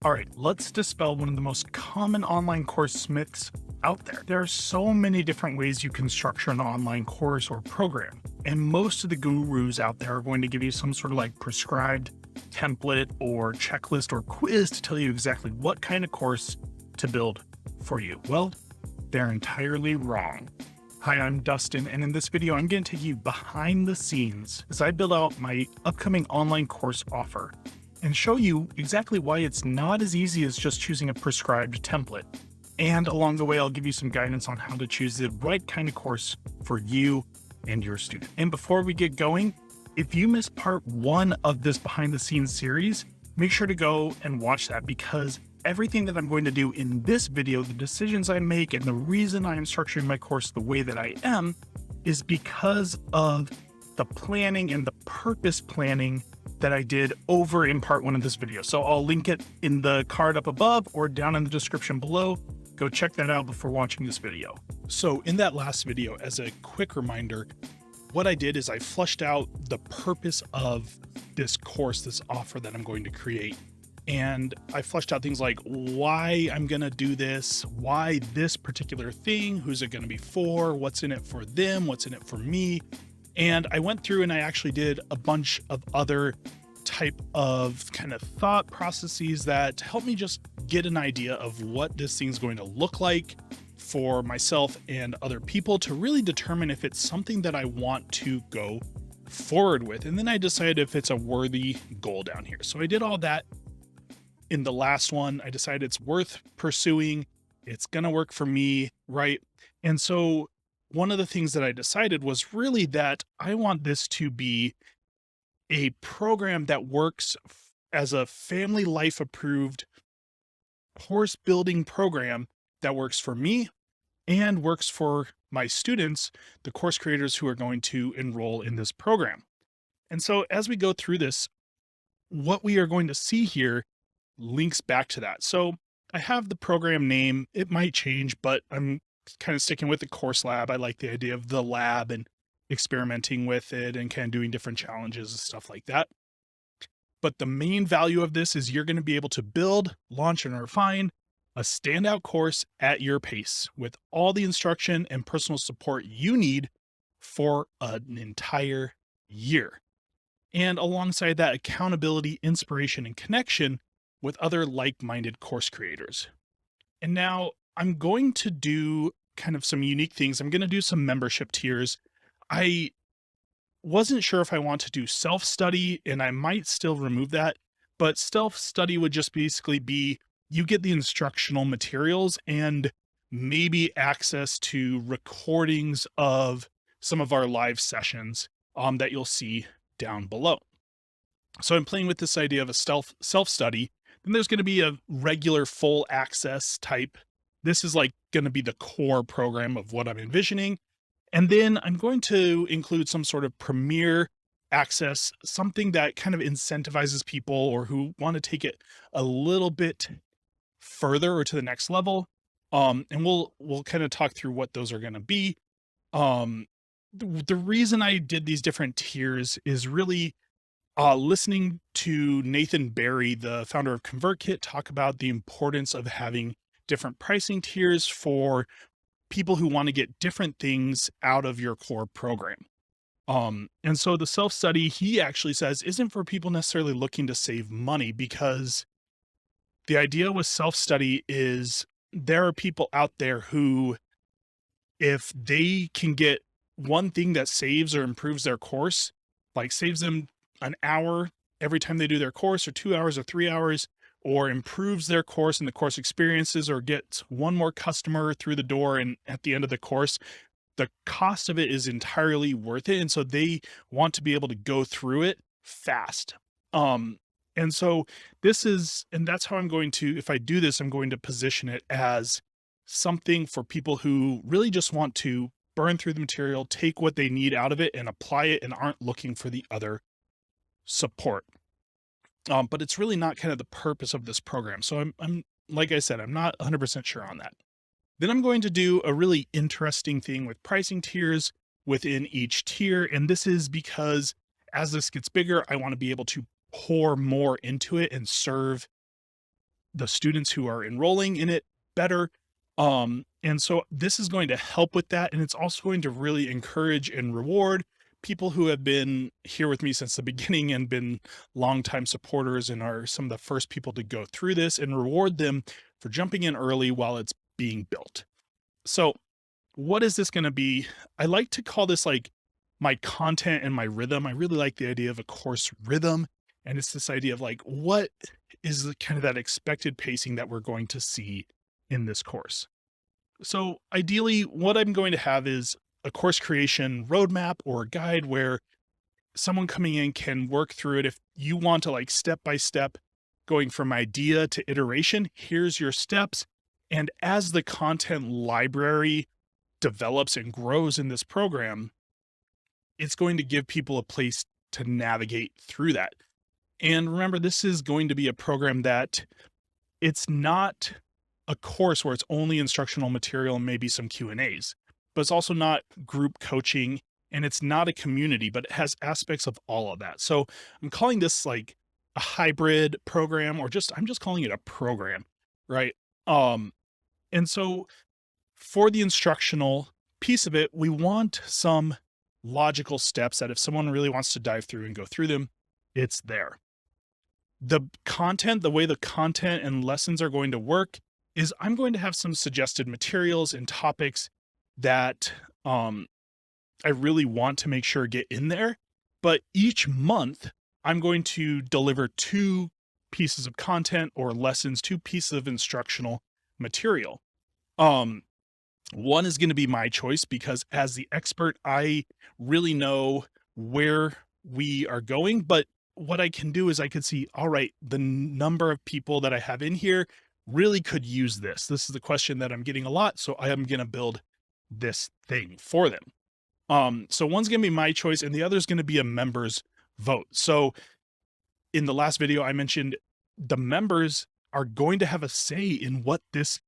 All right, let's dispel one of the most common online course myths out there. There are so many different ways you can structure an online course or program, and most of the gurus out there are going to give you some sort of like prescribed template or checklist or quiz to tell you exactly what kind of course to build for you. Well, they're entirely wrong. Hi, I'm Dustin, and in this video, I'm going to take you behind the scenes as I build out my upcoming online course offer and show you exactly why it's not as easy as just choosing a prescribed template. And along the way, I'll give you some guidance on how to choose the right kind of course for you and your student. And before we get going, if you missed part 1 of this behind the scenes series, make sure to go and watch that, because everything that I'm going to do in this video, the decisions I make and the reason I am structuring my course the way that I am, is because of the planning and the purpose planning that I did over in part 1 of this video. So I'll link it in the card up above or down in the description below. Go check that out before watching this video. So in that last video, as a quick reminder, what I did is I flushed out the purpose of this course, this offer that I'm going to create. And I flushed out things like why I'm going to do this, why this particular thing, who's it going to be for, what's in it for them, what's in it for me. And I went through and I actually did a bunch of other type of kind of thought processes that help me just get an idea of what this thing's going to look like for myself and other people to really determine if it's something that I want to go forward with. And then I decided if it's a worthy goal down here. So I did all that in the last one. I decided it's worth pursuing. It's going to work for me, right? And so one of the things that I decided was really that I want this to be a program that works as a family life approved course building program that works for me and works for my students, the course creators who are going to enroll in this program. And so as we go through this, what we are going to see here links back to that. So I have the program name. It might change, but I'm kind of sticking with the course lab. I like the idea of the lab and experimenting with it and kind of doing different challenges and stuff like that. But the main value of this is you're going to be able to build, launch, and refine a standout course at your pace with all the instruction and personal support you need for an entire year. And alongside that, accountability, inspiration, and connection with other like-minded course creators. And now I'm going to do kind of some unique things. I'm going to do some membership tiers. I wasn't sure if I want to do self-study, and I might still remove that, but self-study would just basically be you get the instructional materials and maybe access to recordings of some of our live sessions that you'll see down below. So I'm playing with this idea of a self-study. Then there's going to be a regular full access type. This is like going to be the core program of what I'm envisioning. And then I'm going to include some sort of premier access, something that kind of incentivizes people or who want to take it a little bit further or to the next level. And we'll kind of talk through what those are going to be. The reason I did these different tiers is really listening to Nathan Barry, the founder of ConvertKit, talk about the importance of having different pricing tiers for people who want to get different things out of your core program. And so the self-study, he actually says, isn't for people necessarily looking to save money, because the idea with self-study is there are people out there who, if they can get one thing that saves or improves their course, like saves them an hour every time they do their course, or 2 hours or 3 hours, or improves their course and the course experiences, or gets one more customer through the door and at the end of the course, the cost of it is entirely worth it. And so they want to be able to go through it fast. And so that's how I'm going to, if I do this, I'm going to position it as something for people who really just want to burn through the material, take what they need out of it and apply it, and aren't looking for the other support. But it's really not kind of the purpose of this program. So I'm like I said, I'm not 100% sure on that. Then I'm going to do a really interesting thing with pricing tiers within each tier. And this is because as this gets bigger, I want to be able to pour more into it and serve the students who are enrolling in it better. And so this is going to help with that. And it's also going to really encourage and reward people who have been here with me since the beginning and been longtime supporters and are some of the first people to go through this, and reward them for jumping in early while it's being built. So what is this going to be? I like to call this like my content and my rhythm. I really like the idea of a course rhythm. And it's this idea of like, what is the kind of that expected pacing that we're going to see in this course? So ideally, what I'm going to have is a course creation roadmap or a guide where someone coming in can work through it. If you want to like step by step going from idea to iteration, here's your steps. And as the content library develops and grows in this program, it's going to give people a place to navigate through that. And remember, this is going to be a program that it's not a course where it's only instructional material and maybe some Q&As, but it's also not group coaching, and it's not a community, but it has aspects of all of that. So I'm calling this like a hybrid program, or I'm just calling it a program, right? And so for the instructional piece of it, we want some logical steps that if someone really wants to dive through and go through them, it's there. The content, the way the content and lessons are going to work is I'm going to have some suggested materials and topics that I really want to make sure get in there. But each month, I'm going to deliver 2 pieces of content or lessons, 2 pieces of instructional material. One is going to be my choice because as the expert, I really know where we are going. But what I can do is I could see, all right, the number of people that I have in here really could use this. This is the question that I'm getting a lot. So I am going to build this thing for them. So one's going to be my choice and the other is going to be a member's vote. So in the last video, I mentioned the members are going to have a say in what this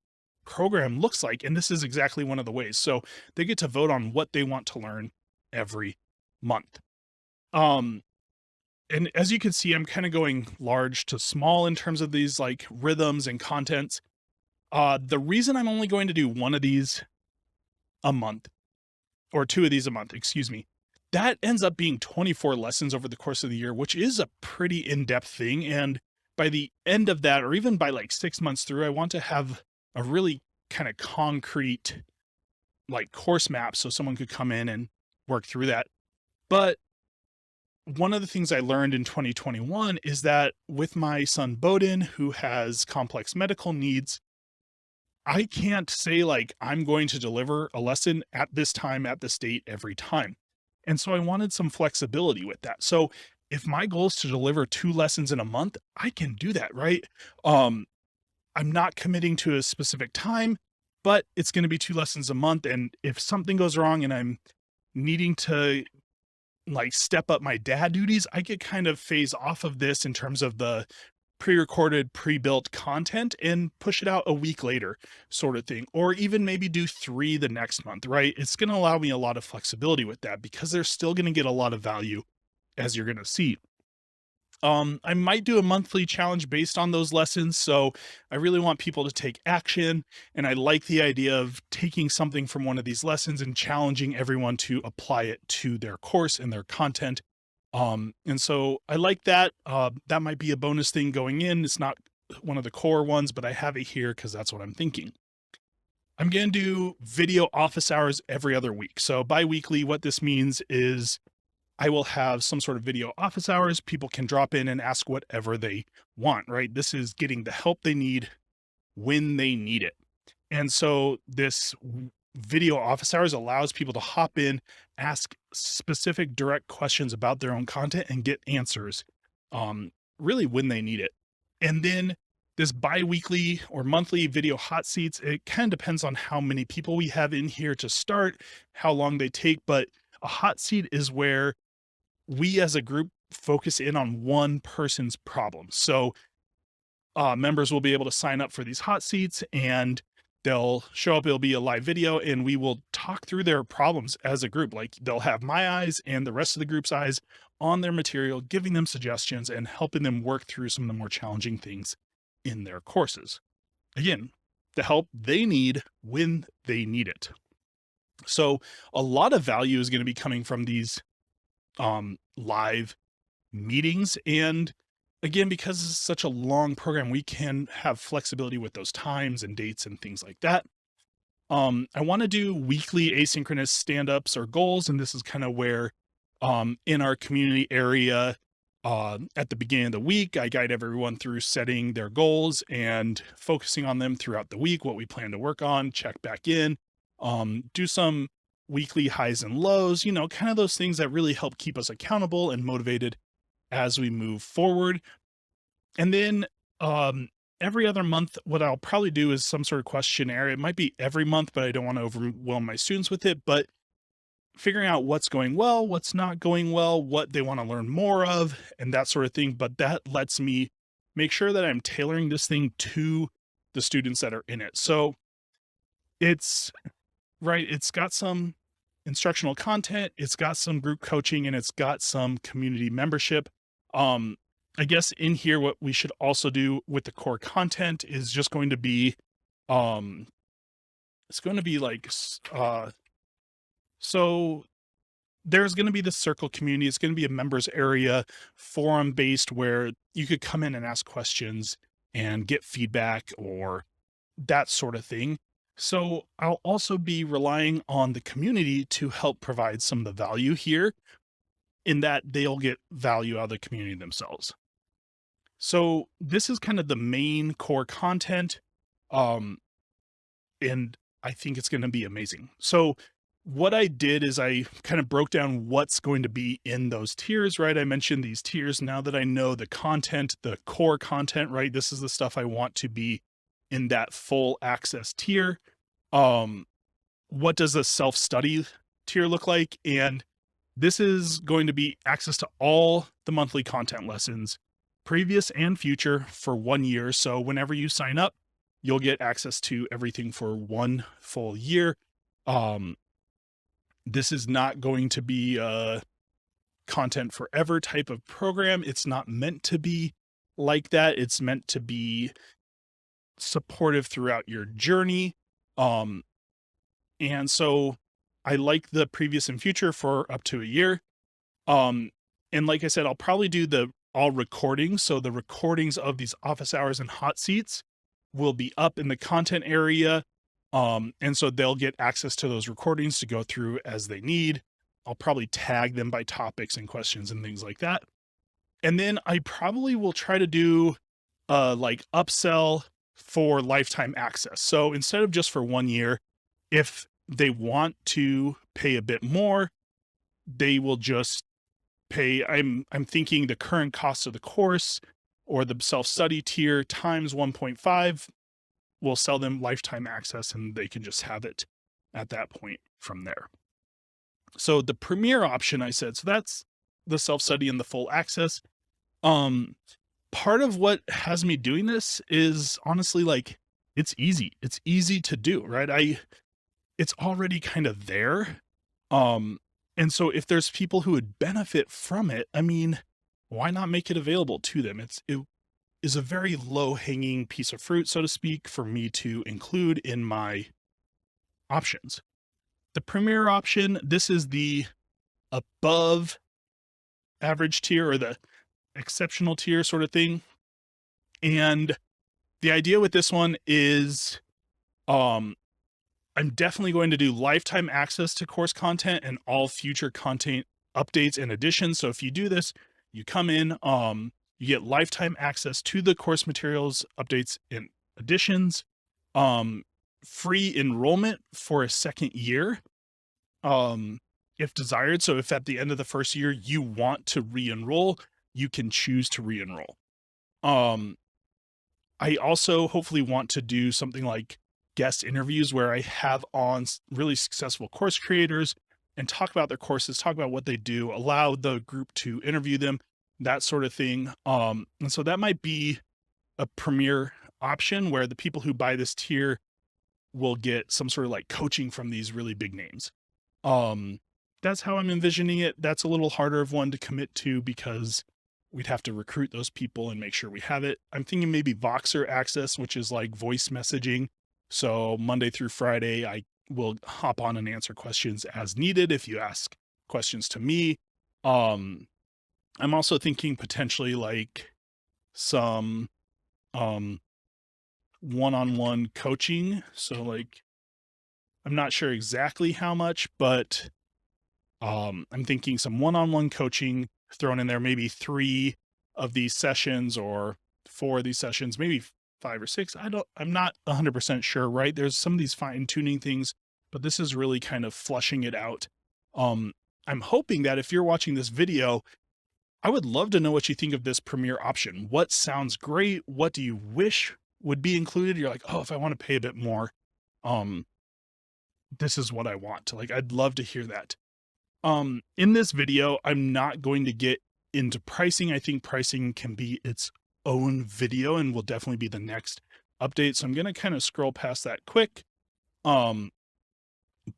program looks like. And this is exactly one of the ways. So they get to vote on what they want to learn every month. And as you can see, I'm kind of going large to small in terms of these like rhythms and contents. The reason I'm only going to do one of these a month, or 2 of these a month, excuse me, that ends up being 24 lessons over the course of the year, which is a pretty in-depth thing. And by the end of that, or even by like 6 months through, I want to have a really kind of concrete like course map so someone could come in and work through that. But one of the things I learned in 2021 is that with my son Bowden, who has complex medical needs, I can't say like I'm going to deliver a lesson at this time at this date every time. And so I wanted some flexibility with that. So if my goal is to deliver 2 lessons in a month, I can do that, right? I'm not committing to a specific time, but it's going to be 2 lessons a month. And if something goes wrong and I'm needing to like step up my dad duties, I could kind of phase off of this in terms of the pre-recorded, pre-built content and push it out a week later sort of thing, or even maybe do 3 the next month, right? It's going to allow me a lot of flexibility with that because they're still going to get a lot of value, as you're going to see. I might do a monthly challenge based on those lessons. So I really want people to take action. And I like the idea of taking something from one of these lessons and challenging everyone to apply it to their course and their content. And so I like that. That might be a bonus thing going in. It's not one of the core ones, but I have it here because that's what I'm thinking. I'm going to do video office hours every other week. So bi-weekly, what this means is I will have some sort of video office hours. People can drop in and ask whatever they want, right? This is getting the help they need when they need it. And so this video office hours allows people to hop in, ask specific direct questions about their own content and get answers really when they need it. And then this bi-weekly or monthly video hot seats, it kind of depends on how many people we have in here to start, how long they take, but a hot seat is where we as a group focus in on one person's problem. So members will be able to sign up for these hot seats and they'll show up. It'll be a live video and we will talk through their problems as a group. Like they'll have my eyes and the rest of the group's eyes on their material, giving them suggestions and helping them work through some of the more challenging things in their courses. Again, the help they need when they need it. So a lot of value is going to be coming from these live meetings. And again, because it's such a long program, we can have flexibility with those times and dates and things like that. I want to do weekly asynchronous stand-ups or goals, and this is kind of where in our community area, at the beginning of the week, I guide everyone through setting their goals and focusing on them throughout the week, what we plan to work on, check back in, do some weekly highs and lows, kind of those things that really help keep us accountable and motivated as we move forward. And then every other month, what I'll probably do is some sort of questionnaire. It might be every month, but I don't want to overwhelm my students with it. But figuring out what's going well, what's not going well, what they want to learn more of, and that sort of thing. But that lets me make sure that I'm tailoring this thing to the students that are in it. So it's right. It's got some instructional content, it's got some group coaching, and it's got some community membership. I guess in here, what we should also do with the core content is just going to be, it's going to be like, so there's going to be the circle community. It's going to be a members area, forum based, where you could come in and ask questions and get feedback or that sort of thing. So I'll also be relying on the community to help provide some of the value here, in that they'll get value out of the community themselves. So this is kind of the main core content. And I think it's going to be amazing. So what I did is I kind of broke down what's going to be in those tiers, right? I mentioned these tiers. Now that I know the content, the core content, right? This is the stuff I want to be in that full access tier. What does the self-study tier look like? And this is going to be access to all the monthly content lessons, previous and future, for 1 year. So whenever you sign up, you'll get access to everything for 1 full year. This is not going to be a content forever type of program. It's not meant to be like that. It's meant to be supportive throughout your journey. And so I like the previous and future for up to a year. And like I said, I'll probably do all recordings. So the recordings of these office hours and hot seats will be up in the content area. And so they'll get access to those recordings to go through as they need. I'll probably tag them by topics and questions and things like that. And then I probably will try to do like upsell for lifetime access. So instead of just for 1 year, if they want to pay a bit more, they will just pay. I'm thinking the current cost of the course or the self-study tier times 1.5 will sell them lifetime access, and they can just have it at that point from there. So the premier option, I said, so that's the self-study and the full access. Part of what has me doing this is honestly, like, it's easy. It's easy to do, right? It's already kind of there. And so if there's people who would benefit from it, I mean, why not make it available to them? It is a very low hanging piece of fruit, so to speak, for me to include in my options. The premier option, this is the above average tier or the exceptional tier sort of thing. And the idea with this one is, I'm definitely going to do lifetime access to course content and all future content updates and additions. So if you do this, you come in, you get lifetime access to the course materials, updates, and additions, free enrollment for a second year, if desired. So if at the end of the first year you want to re-enroll, you can choose to re-enroll. I also hopefully want to do something like guest interviews where I have on really successful course creators and talk about their courses, talk about what they do, allow the group to interview them, that sort of thing. And so that might be a premier option where the people who buy this tier will get some sort of like coaching from these really big names. That's how I'm envisioning it. That's a little harder of one to commit to because we'd have to recruit those people and make sure we have it. I'm thinking maybe Voxer access, which is like voice messaging. So Monday through Friday, I will hop on and answer questions as needed if you ask questions to me. I'm also thinking potentially like some um one-on-one coaching. So like I'm not sure exactly how much, but I'm thinking some one-on-one coaching thrown in there, maybe 3 of these sessions or 4 of these sessions, maybe 5 or 6. I'm not 100% sure, right? There's some of these fine-tuning things, but this is really kind of flushing it out. Um, I'm hoping that if you're watching this video, I would love to know what you think of this Premier option. What sounds great? What do you wish would be included? You're like, "Oh, if I want to pay a bit more, um, this is what I want." Like, I'd love to hear that. In this video, I'm not going to get into pricing. I think pricing can be its own video and will definitely be the next update. So I'm going to kind of scroll past that quick. Um,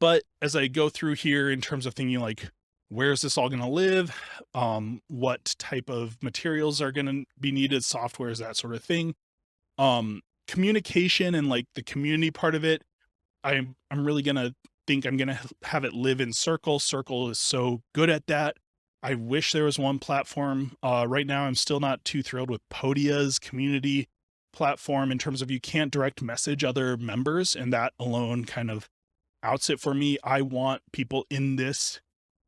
but as I go through here in terms of thinking like, where is this all going to live? What type of materials are going to be needed? Softwares, that sort of thing. Communication and like the community part of it. I'm really gonna think I'm gonna have it live in Circle. Circle is so good at that. I wish there was one platform. Right now, I'm still not too thrilled with Podia's community platform in terms of you can't direct message other members, and that alone kind of outs it for me. I want people in this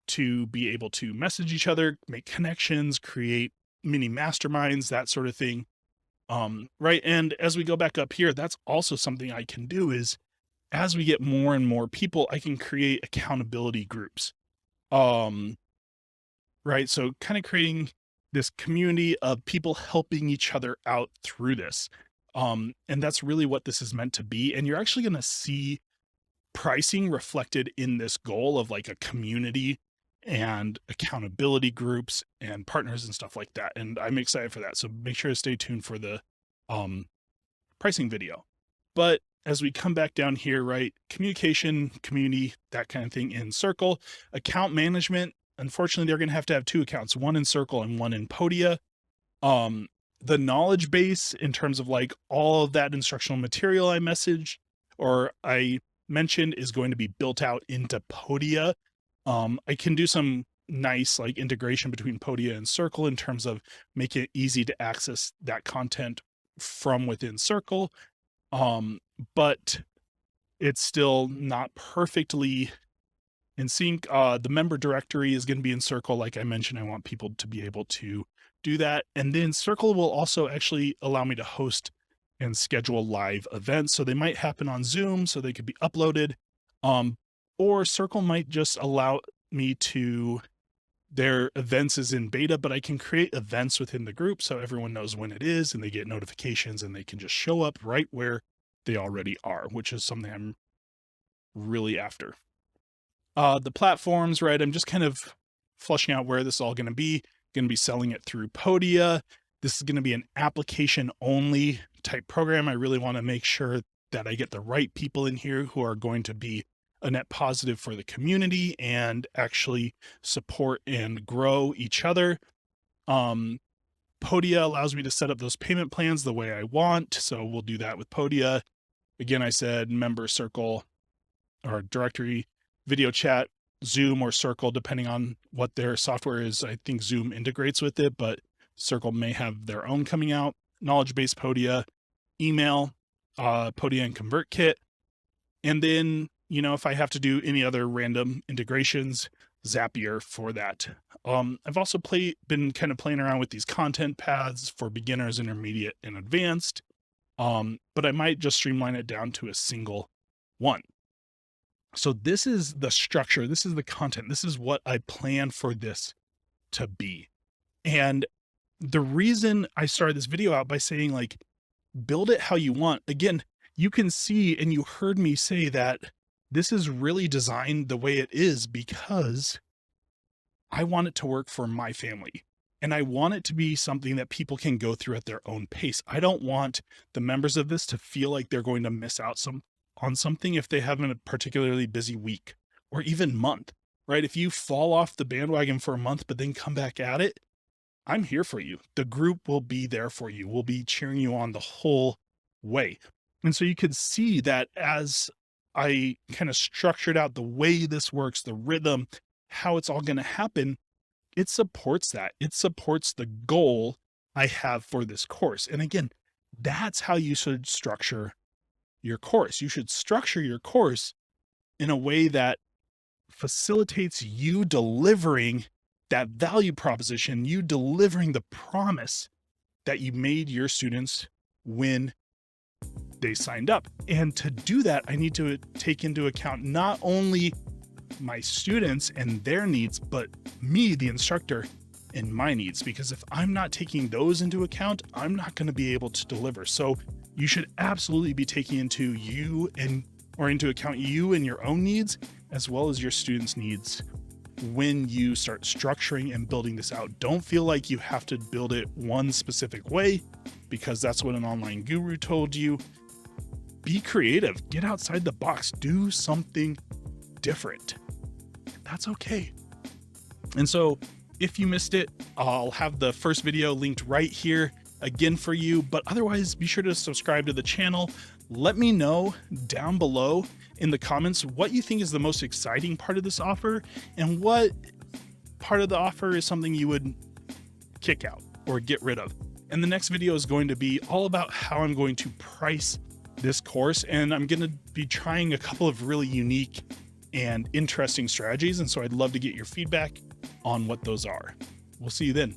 to be able to message each other, make connections, create mini masterminds, that sort of thing. Right. And as we go back up here, that's also something I can do is as we get more and more people, I can create accountability groups. Um, right. So kind of creating this community of people helping each other out through this. And that's really what this is meant to be. And you're actually going to see pricing reflected in this goal of like a community and accountability groups and partners and stuff like that. And I'm excited for that. So make sure to stay tuned for the um, pricing video. But as we come back down here, right, communication, community, that kind of thing in Circle, account management. Unfortunately, they're going to have 2 accounts, one in Circle and one in Podia. Um, the knowledge base in terms of like all of that instructional material I messaged or I mentioned is going to be built out into Podia. I can do some nice like integration between Podia and Circle in terms of making it easy to access that content from within Circle. But it's still not perfectly in sync. The member directory is going to be in Circle. Like I mentioned, I want people to be able to do that. And then Circle will also actually allow me to host and schedule live events. So they might happen on Zoom, so they could be uploaded. Or Circle might just allow me to, their events is in beta, but I can create events within the group so everyone knows when it is and they get notifications and they can just show up right where they already are, which is something I'm really after. The platforms, right? I'm just kind of flushing out where this is all going to be. Going to be selling it through Podia. This is going to be an application only type program. I really want to make sure that I get the right people in here who are going to be a net positive for the community and actually support and grow each other. Podia allows me to set up those payment plans the way I want. So we'll do that with Podia. Again, I said member Circle or directory, video chat, Zoom or Circle, depending on what their software is. I think Zoom integrates with it, but Circle may have their own coming out. Knowledge base Podia, email, Podia and ConvertKit. And then, you know, if I have to do any other random integrations, Zapier for that. I've also been kind of playing around with these content paths for beginners, intermediate, and advanced. But I might just streamline it down to a single one. So this is the structure. This is the content. This is what I plan for this to be. And the reason I started this video out by saying like, build it how you want. Again, you can see, and you heard me say that this is really designed the way it is because I want it to work for my family. And I want it to be something that people can go through at their own pace. I don't want the members of this to feel like they're going to miss out on something if they have a particularly busy week or even month, right? If you fall off the bandwagon for a month, but then come back at it, I'm here for you. The group will be there for you. We'll be cheering you on the whole way. And so you could see that as I kind of structured out the way this works, the rhythm, how it's all going to happen, it supports that. It supports the goal I have for this course. And again, that's how you should structure your course. You should structure your course in a way that facilitates you delivering that value proposition, you delivering the promise that you made your students when they signed up. And to do that, I need to take into account not only my students and their needs, but me, the instructor, and my needs. Because if I'm not taking those into account, I'm not going to be able to deliver. So you should absolutely be taking into account you and your own needs, as well as your students' needs when you start structuring and building this out. Don't feel like you have to build it one specific way because that's what an online guru told you. Be creative, get outside the box, do something different. That's okay. And so if you missed it, I'll have the first video linked right here again for you, but otherwise be sure to subscribe to the channel. Let me know down below in the comments what you think is the most exciting part of this offer and what part of the offer is something you would kick out or get rid of. And the next video is going to be all about how I'm going to price this course, and I'm going to be trying a couple of really unique and interesting strategies. And so I'd love to get your feedback on what those are. We'll see you then.